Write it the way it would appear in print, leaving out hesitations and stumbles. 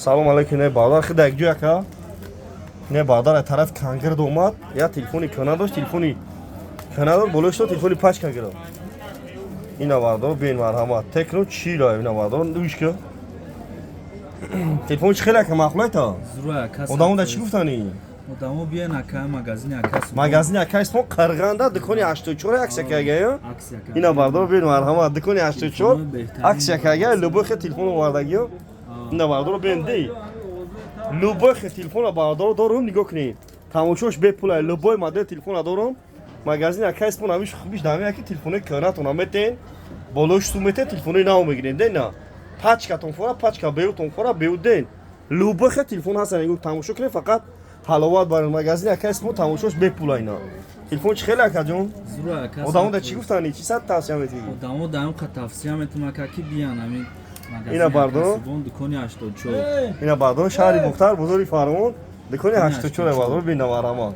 салом алейкум. Не бародар хидаг ҷо яка. Не бародар аз тараф кангирд омад. Я телефони кона дошт, телефони кона дошт, боло шуд телефони пачка гирифт. Ина бародар бен марҳамат. Текно чира ина бародар душка. Телефон чи хеле ка махлай та. Зура кас. Одамо да чи гуфтани? Одамо биен ака магазини акас. Магазини ака исмо Қарғанда дукони 84 аксия кага. Аксия. Ина бародар бен марҳамат. Дукони 84 аксия кага. Любой хе телефон овардаги. Ина бародар бен ди. Любой хе телефон бародар дорум нигоҳ кунед. Тамошош бепулай. Любой модель телефон дорум. Магазини ака исмо навиш хубиш дами ки телефони канатона метен. Болош сумете телефони нав мегирен. Дена. Пачкатон фора, пачка беутон фора, беуден. Любой хе телефон ҳастан нигоҳ тамошо кунед. Фақат ҳаловат бар магазини ака исмо тамошош бепулай на. Телефон чи хеле ака ҷон? Зура ака. Одамо да чи гуфтани? Чи сад тавсия метиги? Одамо даам ка тавсия метим ака ки биан ҳамин магазини. Ина бардо. Дукони 84. Ина бардо шаҳри Мухтар бузурги Фармон. Дукони 84 бардо бинаварама.